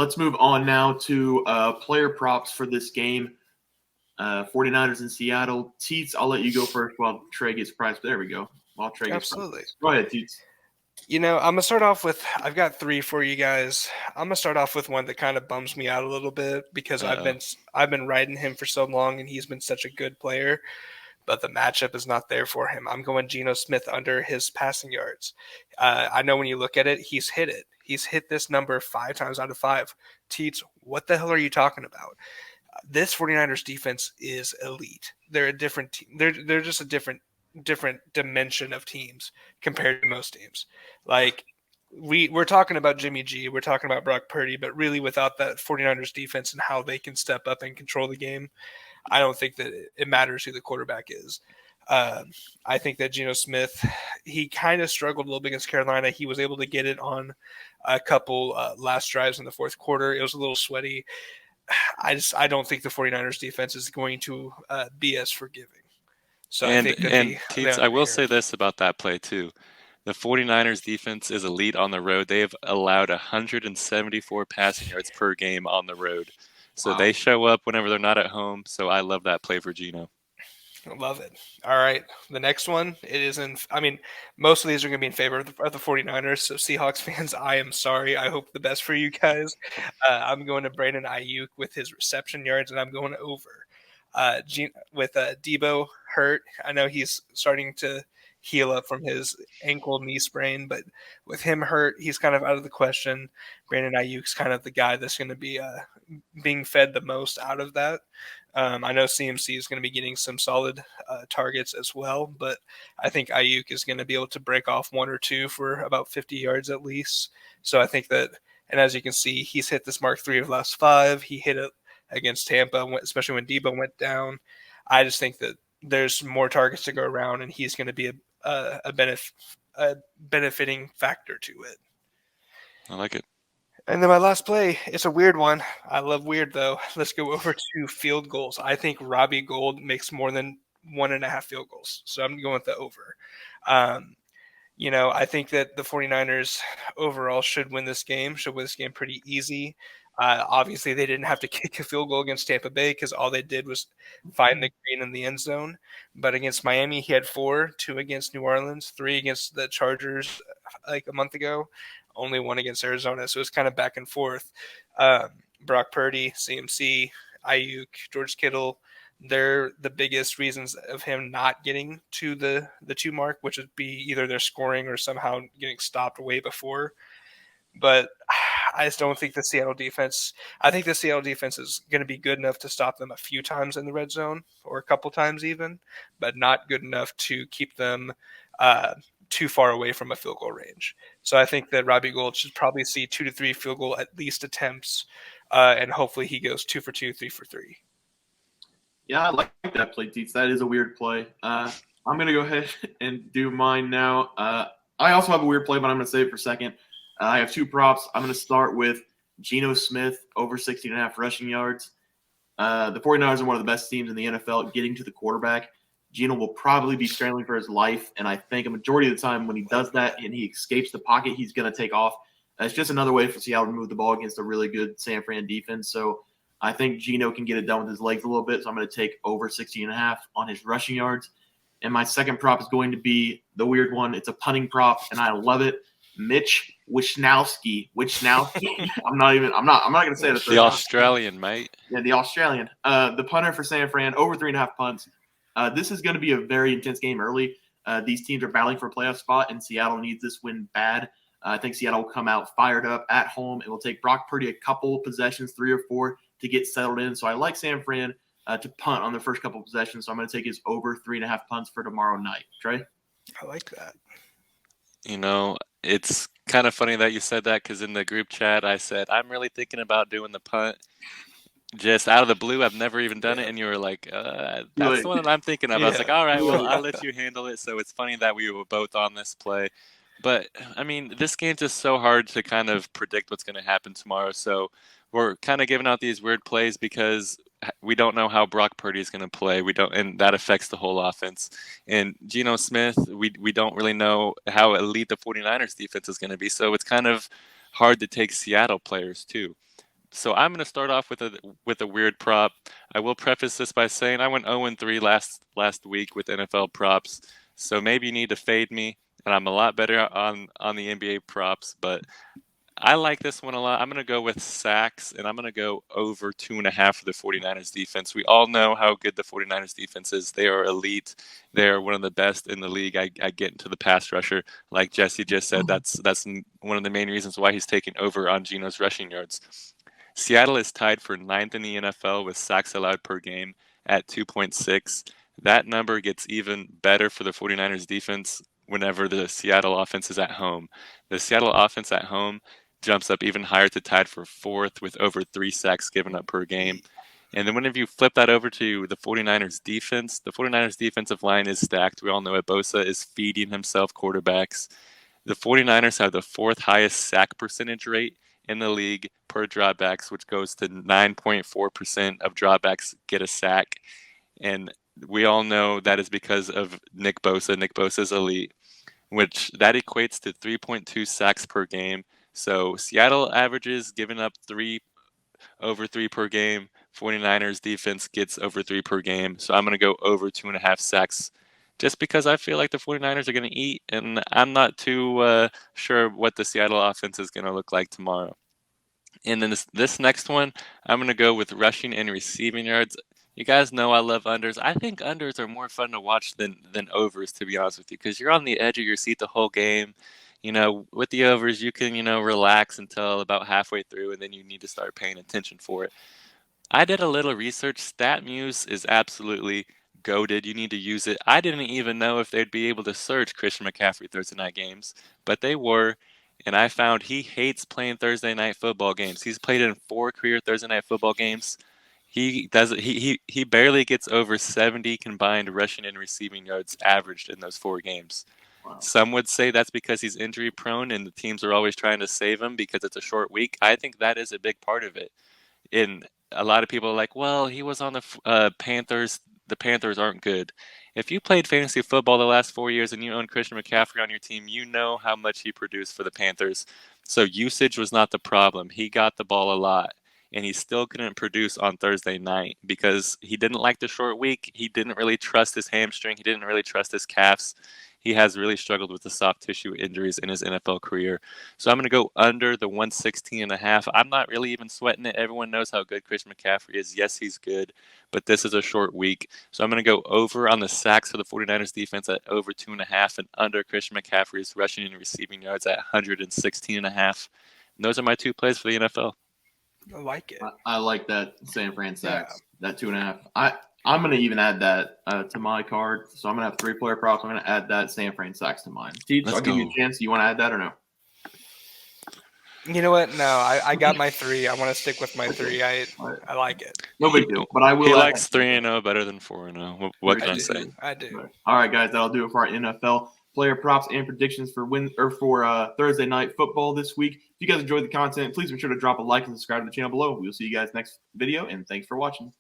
let's move on now to player props for this game. 49ers in Seattle. Teats, I'll let you go first while Trey gets priced. There we go. While Trey gets Absolutely. priced. Go ahead, Teats. I'm going to start off with, I've got 3 for you guys. I'm going to start off with one that kind of bums me out a little bit because I've been riding him for so long and he's been such a good player, but the matchup is not there for him. I'm going Geno Smith under his passing yards. I know when you look at it, he's hit it. He's hit this number 5 times out of 5. Teats, what the hell are you talking about? This 49ers defense is elite. They're a different team. They're just a different dimension of teams compared to most teams. Like we're talking about Jimmy G, we're talking about Brock Purdy, but really without that 49ers defense and how they can step up and control the game, I don't think that it matters who the quarterback is. I think that Geno Smith, he kind of struggled a little bit against Carolina. He was able to get it on a couple last drives in the fourth quarter. It was a little sweaty. I don't think the 49ers defense is going to be as forgiving. So I think that Teats, I will say this about that play too. The 49ers defense is elite on the road. They have allowed 174 passing yards per game on the road. So They show up whenever they're not at home. So I love that play for Geno. I love it. All right. The next one, most of these are going to be in favor of the 49ers. So Seahawks fans, I am sorry. I hope the best for you guys. I'm going to Brandon Ayuk with his reception yards, and I'm going over. With Debo hurt, I know he's starting to heal up from his ankle knee sprain, but with him hurt, he's kind of out of the question. Brandon Ayuk's kind of the guy that's going to be being fed the most out of that. I know CMC is going to be getting some solid targets as well, but I think Ayuk is going to be able to break off 1 or 2 for about 50 yards at least. So I think that, and as you can see, he's hit this mark 3 of the last 5. He hit it against Tampa, especially when Debo went down. I just think that there's more targets to go around, and he's going to be a benefiting factor to it. I like it. And then my last play, it's a weird one. I love weird, though. Let's go over to field goals. I think Robbie Gould makes more than 1.5 field goals, so I'm going with the over. I think that the 49ers overall should win this game pretty easy. Obviously, they didn't have to kick a field goal against Tampa Bay because all they did was find the green in the end zone. But against Miami, he had 4, 2 against New Orleans, 3 against the Chargers like a month ago, only 1 against Arizona. So it's kind of back and forth. Brock Purdy, CMC, Ayuk, George Kittle, they're the biggest reasons of him not getting to the 2 mark, which would be either they're scoring or somehow getting stopped way before. But I just don't think the Seattle defense – I think the Seattle defense is going to be good enough to stop them a few times in the red zone or a couple times even, but not good enough to keep them too far away from a field goal range. So I think that Robbie Gould should probably see 2 to 3 field goal at least attempts, and hopefully he goes 2 for 2, 3 for 3. Yeah, I like that play, Teats. That is a weird play. I'm going to go ahead and do mine now. I also have a weird play, but I'm going to save it for a second. I have 2 props. I'm going to start with Geno Smith over 16.5 rushing yards. The 49ers are one of the best teams in the NFL at getting to the quarterback. Geno will probably be scrambling for his life, and I think a majority of the time when he does that and he escapes the pocket, he's going to take off. It's just another way for Seattle to move the ball against a really good San Fran defense. So I think Geno can get it done with his legs a little bit, so I'm going to take over 16.5 on his rushing yards. And my second prop is going to be the weird one. It's a punting prop, and I love it. Mitch Wishnowsky. I'm not going to say it. The Australian, mate. Yeah, the Australian. The punter for San Fran, over 3.5 punts. This is going to be a very intense game early. These teams are battling for a playoff spot, and Seattle needs this win bad. I think Seattle will come out fired up at home. It will take Brock Purdy a couple possessions, 3 or 4, to get settled in. So I like San Fran to punt on the first couple of possessions. So I'm going to take his over 3.5 punts for tomorrow night. Trey? I like that. It's kind of funny that you said that because in the group chat I said, I'm really thinking about doing the punt. Just out of the blue, I've never even done it. And you were like, that's the one that I'm thinking of. I was like, all right, well, I'll let you handle it. So it's funny that we were both on this play. But, this game's just so hard to kind of predict what's going to happen tomorrow. So we're kind of giving out these weird plays because we don't know how Brock Purdy is going to play. And that affects the whole offense. And Geno Smith, we don't really know how elite the 49ers defense is going to be. So it's kind of hard to take Seattle players too. So I'm going to start off with a weird prop. I will preface this by saying I went 0-3 last week with NFL props. So maybe you need to fade me, and I'm a lot better on the NBA props, but I like this one a lot. I'm going to go with sacks, and I'm going to go over 2.5 for the 49ers defense. We all know how good the 49ers defense is. They are elite. They are one of the best in the league. I get into the pass rusher. Like Jesse just said, that's one of the main reasons why he's taking over on Geno's rushing yards. Seattle is tied for 9th in the NFL with sacks allowed per game at 2.6. That number gets even better for the 49ers defense whenever the Seattle offense is at home. The Seattle offense at home jumps up even higher to tied for 4th with over 3 sacks given up per game. And then whenever you flip that over to the 49ers defense, the 49ers defensive line is stacked. We all know it. Bosa is feeding himself quarterbacks. The 49ers have the 4th highest sack percentage rate in the league per dropbacks, which goes to 9.4% of dropbacks get a sack. And we all know that is because of Nick Bosa. Nick Bosa is elite, which that equates to 3.2 sacks per game. So Seattle averages giving up over 3 per game. 49ers defense gets over 3 per game. So I'm going to go over 2.5 sacks just because I feel like the 49ers are going to eat, and I'm not too sure what the Seattle offense is going to look like tomorrow. And then this next one, I'm going to go with rushing and receiving yards. You guys know I love unders. I think unders are more fun to watch than overs, to be honest with you, because you're on the edge of your seat the whole game. With the overs, you can, relax until about halfway through, and then you need to start paying attention for it. I did a little research. StatMuse is absolutely goated. You need to use it. I didn't even know if they'd be able to search Christian McCaffrey Thursday night games, but they were. And I found he hates playing Thursday night football games. He's played in 4 career Thursday night football games. He barely gets over 70 combined rushing and receiving yards averaged in those 4 games. Wow. Some would say that's because he's injury prone and the teams are always trying to save him because it's a short week. I think that is a big part of it. And a lot of people are like, well, he was on the Panthers. The Panthers aren't good. If you played fantasy football the last 4 years and you own Christian McCaffrey on your team, you know how much he produced for the Panthers. So usage was not the problem. He got the ball a lot, and he still couldn't produce on Thursday night because he didn't like the short week. He didn't really trust his hamstring. He didn't really trust his calves. He has really struggled with the soft tissue injuries in his NFL career. So I'm going to go under the 116.5. I'm not really even sweating it. Everyone knows how good Christian McCaffrey is. Yes, he's good, but this is a short week. So I'm going to go over on the sacks for the 49ers defense at over 2.5 and under Christian McCaffrey's rushing and receiving yards at 116.5. And those are my 2 plays for the NFL. I like it. I like that San Fran sacks, that 2.5. I'm going to even add that to my card. So I'm going to have 3 player props. I'm going to add that San Fran sacks to mine. Teats, I'll give you a chance. You want to add that or no? You know what? No, I got my 3. I want to stick with my 3. I like it. No big deal. But I will. He likes 3-0 better than 4-0. What can I say? I do. All right, guys. That'll do it for our NFL player props and predictions for Thursday night football this week. If you guys enjoyed the content, please be sure to drop a like and subscribe to the channel below. We'll see you guys next video, and thanks for watching.